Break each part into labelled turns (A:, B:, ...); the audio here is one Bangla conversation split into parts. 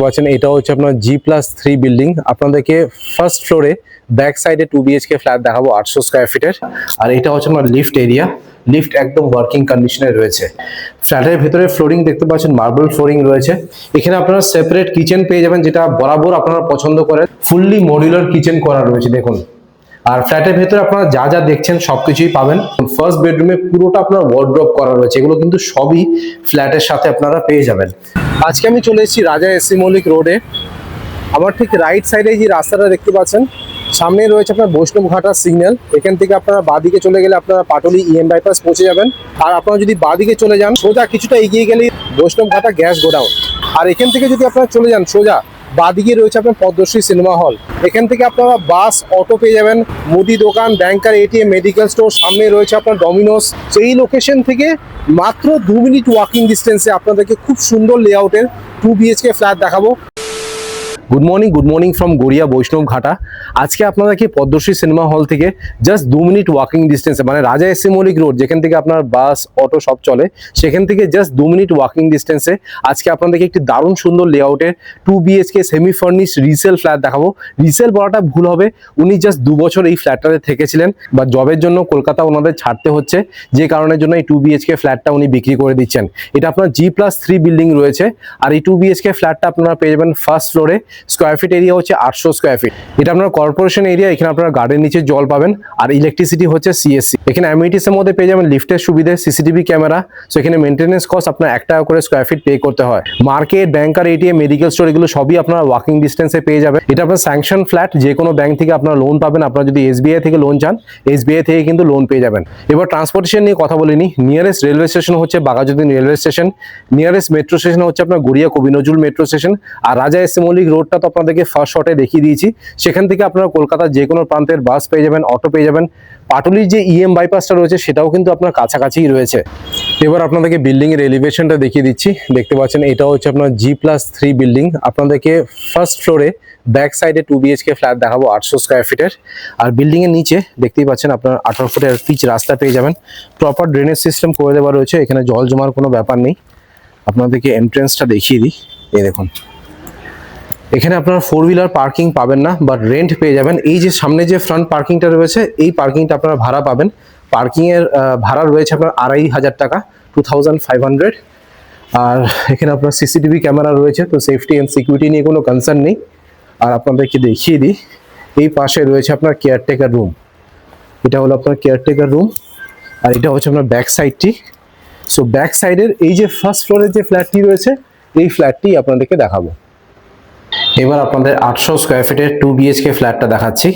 A: পাচ্ছেন এটা হচ্ছে আপনার G+3 বিল্ডিং। আপনাদেরকে ফার্স্ট ফ্লোরে ব্যাক সাইডে 2 BHK ফ্ল্যাট দেখাবো 800 স্কয়ার ফিটের। আর এটা হচ্ছে আপনার লিফট এরিয়া, লিফট একদম ওয়ার্কিং কন্ডিশনে রয়েছে। ফ্ল্যাটের ভেতরে ফ্লোরিং দেখতে পাচ্ছেন মার্বেল ফ্লোরিং রয়েছে। এখানে আপনারা সেপারেট কিচেন পেয়ে যাবেন, যেটা বরাবর আপনারা পছন্দ করেন। ফুললি মডিউলার কিচেন করা রয়েছে দেখুন। আর ফ্ল্যাটের ভেতরে আপনারা যা যা দেখছেন সবকিছুই পাবেন। ফার্স্ট বেডরুমে পুরোটা আপনার ওয়ার্ড্রপ করা রয়েছে, এগুলো কিন্তু সবই ফ্ল্যাটের সাথে আপনারা পেয়ে যাবেন। আজকে আমি চলে এসেছি রাজা এসসি মল্লিক রোডে। আমার ঠিক রাইট সাইডে যে রাস্তাটা দেখতে পাচ্ছেন, সামনে রয়েছে আপনার বৈষ্ণবঘাটা সিগন্যাল। এখান থেকে আপনারা বাঁদিকে চলে গেলে আপনারা পাটুলি EM বাইপাস পৌঁছে যাবেন। আর আপনারা যদি বাঁদিকে চলে যান সোজা কিছুটা এগিয়ে গেলে বৈষ্ণবঘাটা গ্যাস গোডাউন। আর এখান থেকে যদি আপনারা চলে যান সোজা বাঁদিকে রয়েছে আপনার পদ্মশ্রী সিনেমা হল। এখান থেকে আপনারা বাস, অটো পেয়ে যাবেন, মুদি দোকান, ব্যাংকার, ATM, মেডিকেল স্টোর, সামনে রয়েছে আপনার ডমিনোস। সেই লোকেশন থেকে মাত্র 2 মিনিট ওয়াকিং ডিস্টেন্সে আপনাদেরকে খুব সুন্দর লেআউটের 2 BHK ফ্ল্যাট দেখাবো। Good morning from Garia Baishnabghata. আজকে আপনাদেরকে পদ্মশ্রী সিনেমা হল থেকে জাস্ট 2 মিনিট ওয়াকিং ডিস্টেন্সে, মানে রাজা এসসি মল্লিক রোড যেখান থেকে আপনার বাস, অটো সব চলে, সেখান থেকে জাস্ট 2 মিনিট ওয়াকিং ডিস্টেন্সে আজকে আপনাদেরকে একটি দারুণ সুন্দর লেআউটের 2 BHK semi furnished resale flat দেখাবো। রিসেল বলাটা ভুল হবে, উনি জাস্ট 2 বছর এই ফ্ল্যাটটাতে থেকেছিলেন, বা জবের জন্য কলকাতা ওনাদের ছাড়তে হচ্ছে, যে কারণের জন্য এই 2 BHK ফ্ল্যাটটা উনি বিক্রি করে দিচ্ছেন। এটা আপনার G+3 বিল্ডিং রয়েছে। আর এই 2 BHK ফ্ল্যাটটা আপনারা পেয়ে যাবেন ফার্স্ট ফ্লোরে। স্কয়ার ফিট এরিয়া হচ্ছে 800 স্কয়ার ফিট। এটা আপনার কর্পোরেশন এরিয়া, এখানে আপনারা গার্ডেন নিচে জল পাবেন। আর ইলেকট্রিসিটি হচ্ছে CSC। এখানে অ্যামিনিটিস এর মধ্যে পেয়ে যাবেন লিফটের সুবিধা, CCTV ক্যামেরা। সো এখানে মেইনটেনেন্স কস্ট আপনার 1 টাকা করে স্কয়ার ফিট পে করতে হয়। মার্কেট, ব্যাংকার, ATM, মেডিকেল স্টোর এগুলো সবই আপনারা ওয়াকিং ডিস্টেন্সে পেয়ে যাবেন। এটা আপনার স্যাংশন ফ্ল্যাট, যে কোনো ব্যাংক থেকে আপনারা লোন পাবেন। আপনারা যদি SBI থেকে লোন চান, SBI থেকে কিন্তু লোন পেয়ে যাবেন। এবার ট্রান্সপোর্টেশন নিয়ে কথা বলিনি। নিয়ারেস্ট রেলওয়ে স্টেশন হচ্ছে Baghajatin railway station. Nearest metro station হচ্ছে আপনার গড়িয়া কবি নজরুল মেট্রো স্টেশন। আর রাজা এসসি মল্লিক রোডটা তো আপনাদেরকে ফার্স্ট শটে দেখিয়ে দিয়েছি। সেখান থেকে আপনারা কলকাতার যে কোনো প্রান্তের বাস পেয়ে যাবেন, অটো পেয়ে যাবেন। পাটুলির যে EM বাইপাসটা রয়েছে সেটাও কিন্তু আপনার কাছাকাছিই রয়েছে। এবার আপনাদেরকে বিল্ডিং এর এলিভেশনটা দেখিয়ে দিচ্ছি। দেখতে পাচ্ছেন এটা হচ্ছে আপনার G+3 বিল্ডিং। আপনাদেরকে ফার্স্ট ফ্লোরে ব্যাক সাইডে 2 BHK ফ্ল্যাট দেখাবো 800 স্কয়ার ফিটের। আর বিল্ডিং এর নিচে দেখতেই পাচ্ছেন আপনার 18 ফুটের পিচ রাস্তা পেয়ে যাবেন। প্রপার ড্রেনেজ সিস্টেম করে দেওয়া রয়েছে, এখানে জল জমার কোনো ব্যাপার নেই। আপনাদেরকে এন্ট্রেন্সটা দেখিয়ে দিই। এই দেখুন, এখানে আপনারা 4 হুইলার পার্কিং পাবেন না, বাট রেন্ট পেয়ে যাবেন। এই যে সামনে যে ফ্রন্ট পার্কিংটা রয়েছে, এই পার্কিংটা আপনারা ভাড়া পাবেন। পার্কিং এর ভাড়া রয়েছে আপনার 2500 টাকা, 2500। আর এখানে আপনার CCTV ক্যামেরা রয়েছে, তো সেফটি এন্ড সিকিউরিটি নিয়ে কোনো কনসার্ন নেই। আর আপনাদেরকে দেখিয়ে দিই, এই পাশে রয়েছে আপনার কেয়ারটেকার রুম। এটা হলো আপনার কেয়ারটেকার রুম। আর এটা হচ্ছে আপনার ব্যাক সাইডটি। সো ব্যাক সাইডের এই যে ফার্স্ট ফ্লোরের যে ফ্ল্যাটটি রয়েছে, এই ফ্ল্যাটটি আপনাদেরকে দেখাবো। এবার আপনাদের 800 স্কয়ার ফিটের 2 BHK ফ্ল্যাটটা দেখাচ্ছি।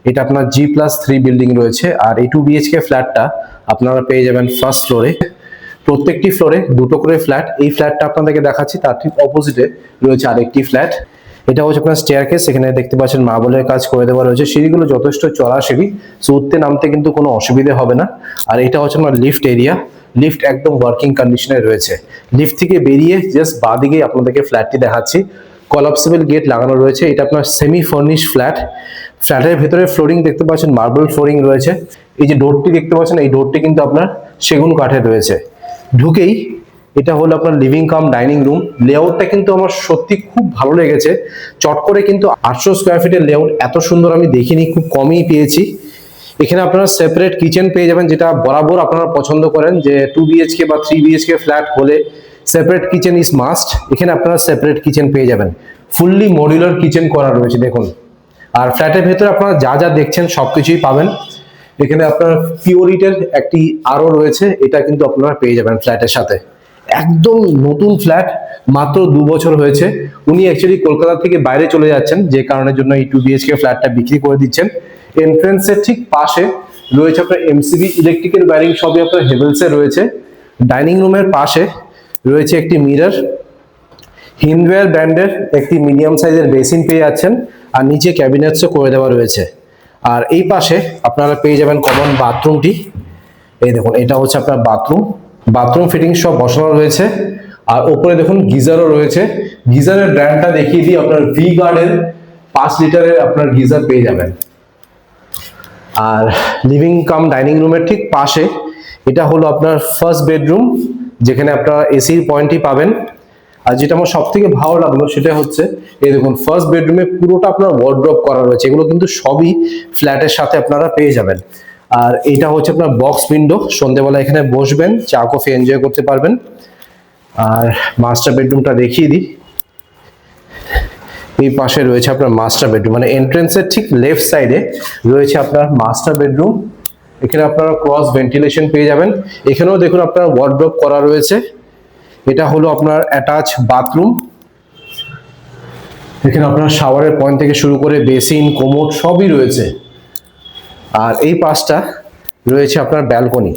A: এটা আপনার G+3 বিল্ডিং রয়েছে। আর এই 2 BHK ফ্ল্যাটটা আপনারা পেয়ে যাবেন ফার্স্ট ফ্লোরে। প্রত্যেকটি ফ্লোরে দুটো করে ফ্ল্যাট। এই ফ্ল্যাটটা আপনাদেরকে দেখাচ্ছি, তার ঠিক অপোজিটে রয়েছে আরেকটি ফ্ল্যাট। এটা হচ্ছে আপনার স্টেয়ারকেস, এখানে দেখতে পাচ্ছেন মার্বেলের কাজ করে দেওয়া রয়েছে। সিঁড়িগুলো যথেষ্ট চড়া সিঁড়ি, সো উঠতে নামতে কিন্তু কোনো অসুবিধা হবে না। আর এটা হচ্ছে আপনার লিফট এরিয়া, লিফট একদম ওয়ার্কিং কন্ডিশনে রয়েছে। লিফট থেকে বেরিয়ে জাস্ট বাঁদিকে আপনাদেরকে ফ্ল্যাটটি দেখাচ্ছি। কলাপসিবল গেট লাগানো রয়েছে। এটা আপনার সেমি ফার্নিশ ফ্ল্যাট। ফ্ল্যাটের ভেতরে ফ্লোরিং দেখতে পাচ্ছেন মার্বেল ফ্লোরিং রয়েছে। এই যে ডোরটি দেখতে পাচ্ছেন, এই ডোরটি কিন্তু আপনার সেগুন কাঠের রয়েছে। ঢুকেই এটা হলো আপনার লিভিং কাম ডাইনিং রুম। লেআউটটা কিন্তু আমার সত্যি খুব ভালো লেগেছে। চট করে কিন্তু 800 স্কয়ার ফিটের লেআউট এত সুন্দর আমি দেখিনি, খুব কমই পেয়েছি। এখানে আপনারা সেপারেট কিচেন পেয়ে যাবেন, যেটা বরাবর আপনারা পছন্দ করেন যে 2 BHK বা 3 BHK ফ্ল্যাট হলে সেপারেট কিচেন ইজ মাস্ট। এখানে আপনারা সেপারেট কিচেন পেয়ে যাবেন। ফুললি মডিউলার কিচেন করা রয়েছে দেখুন। আর ফ্ল্যাটের ভেতরে আপনারা যা যা দেখছেন সবকিছুই পাবেন। এখানে আপনার পিওরিটের একটি আরও রয়েছে, এটা কিন্তু আপনারা পেয়ে যাবেন ফ্ল্যাটের সাথে। একদম নতুন ফ্ল্যাট, মাত্র 2 বছর হয়েছে। উনি অ্যাকচুয়ালি কলকাতা থেকে বাইরে চলে যাচ্ছেন, যে কারণের জন্য এই 2 BHK ফ্ল্যাটটা বিক্রি করে দিচ্ছেন। এন্ট্রেন্সের ঠিক পাশে রয়েছে আপনার MCB ইলেকট্রিক্যাল ওয়্যারিং, সবই আপনার হেভেলসে রয়েছে। ডাইনিং রুমের পাশে রয়েছে একটি মিরর। হিন্দওয়্যার ব্র্যান্ডের একটি মিডিয়াম সাইজের বেসিন পেয়ে যাচ্ছেন। আর নিচে ক্যাবিনেটসও করে দেওয়া রয়েছে। আর এই পাশে আপনারা পেয়ে যাবেন কমন বাথরুমটি। এই দেখুন, এটা হচ্ছে আপনার বাথরুম। বাথরুম ফিটিং সব বসানো রয়েছে। আর উপরে দেখুন গিজারও রয়েছে। গিজারের ব্র্যান্ডটা দেখিয়ে দিই, আপনার ভি গার্ডের 5 লিটারের আপনার গিজার পেয়ে যাবেন। আর লিভিং কাম ডাইনিং রুমের ঠিক পাশে এটা হলো আপনার ফার্স্ট বেডরুম, যেখানে আপনারা এসির পয়েন্টই পাবেন। আর যেটা আমার সব থেকে ভালো লাগলো সেটা হচ্ছে এই দেখুন ফার্স্ট বেডরুমে পুরোটা আপনার ওয়ার্ড্রপ করা রয়েছে, এগুলো কিন্তু সবই ফ্ল্যাটের সাথে আপনারা পেয়ে যাবেন। আর এটা হচ্ছে আপনার বক্স উইন্ডো, সন্ধ্যেবেলা এখানে বসবেন, চা কফি এনজয় করতে পারবেন। আর মাস্টার বেডরুমটা দেখিয়ে দিই, এই পাশে রয়েছে আপনার মাস্টার বেডরুম, মানে এন্ট্রেন্সের ঠিক লেফট সাইডে রয়েছে আপনার মাস্টার বেডরুম। এখানে আপনারা ক্রস ভেন্টিলেশন পেয়ে যাবেন। এখানেও দেখুন আপনার ওয়ার্ড্রপ করা রয়েছে। এটা হলো আপনার অ্যাটাচ বাথরুম, এখানে আপনার শাওয়ারের পয়েন্ট থেকে শুরু করে বেসিন, কোমোড সবই রয়েছে। আর এই পাশটা রয়েছে আপনার ব্যালকনি,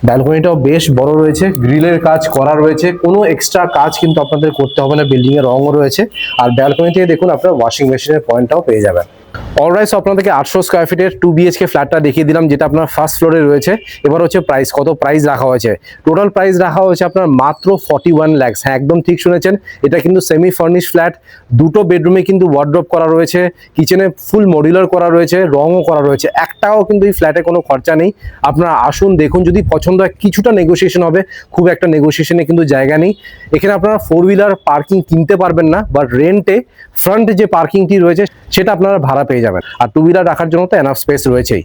A: ব্যালকনিটাও বেশ বড় রয়েছে, গ্রিলের কাজ করা রয়েছে, কোনো এক্সট্রা কাজ কিন্তু আপনাদের করতে হবে না, বিল্ডিং এর রঙও রয়েছে। আর ব্যালকনি থেকে দেখুন আপনার ওয়াশিং মেশিনের পয়েন্টটাও পেয়ে যাবেন। অলরাইট, আপনাদেরকে 800 স্কোয়ার ফিটের 2 BHK ফ্ল্যাটটা দেখিয়ে দিলাম, যেটা আপনার ফার্স্ট ফ্লোরে রয়েছে। এবার হচ্ছে প্রাইস, কত প্রাইস রাখা হয়েছে। টোটাল প্রাইস রাখা হয়েছে আপনার মাত্র 41 লাখ। হ্যাঁ, একদম ঠিক শুনেছেন, এটা কিন্তু সেমি ফার্নিশ ফ্ল্যাট। দুটো বেডরুমে কিন্তু ওয়ার্ড্রপ করা রয়েছে, কিচেনে ফুল মডিউলার করা রয়েছে, রঙও করা রয়েছে, একটাও কিন্তু এই ফ্ল্যাটে কোনো খরচা নেই। আপনারা আসুন, দেখুন, যদি পছন্দ হয় কিছুটা নেগোসিয়েশন হবে, খুব একটা নেগোসিয়েশনে কিন্তু জায়গা নেই। এখানে আপনারা 4 হুইলার পার্কিং কিনতে পারবেন না, বাট রেন্টে ফ্রন্ট যে পার্কিংটি রয়েছে সেটা আপনারা ভাড়া পেয়ে যাবেন। আর 2 হুইলার রাখার জন্য তো এনাফ স্পেস রয়েছেই।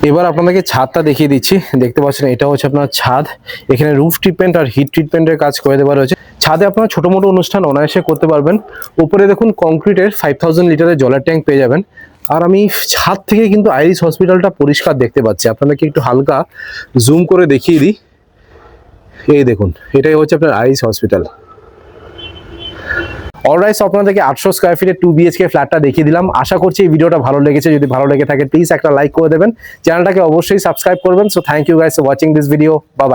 A: এবার আপনাদেরকে ছাদটা দেখিয়ে দিচ্ছি, দেখতে পাচ্ছেন এটা হচ্ছে আপনার ছাদ। এখানে রুফ ট্রিটমেন্ট আর হিট ট্রিটমেন্টের কাজ করে দেওয়া রয়েছে। ছাদে আপনারা ছোট মোটো অনুষ্ঠান অনায়াসে করতে পারবেন। উপরে দেখুন কংক্রিটের 5000 লিটারের জলের ট্যাঙ্ক পেয়ে যাবেন। আর আমি ছাদ থেকে কিন্তু আইরিস হসপিটালটা পরিষ্কার দেখতে পাচ্ছি, আপনাদেরকে একটু হালকা জুম করে দেখিয়ে দিই। এই দেখুন, এটাই হচ্ছে আপনার আইরিস হসপিটাল। অলরাইট, আপনাদেরকে 800 স্কোয়ার ফিটের 2 BHK ফ্ল্যাটটা দেখিয়ে দিলাম। আশা করছি এই ভিডিওটা ভালো লেগেছে। যদি ভালো লেগে থাকে প্লিজ একটা লাইক করে দেবেন, চ্যানেলটাকে অবশ্যই সাবস্ক্রাইব করবেন। So thank you guys for watching this video. Bye by.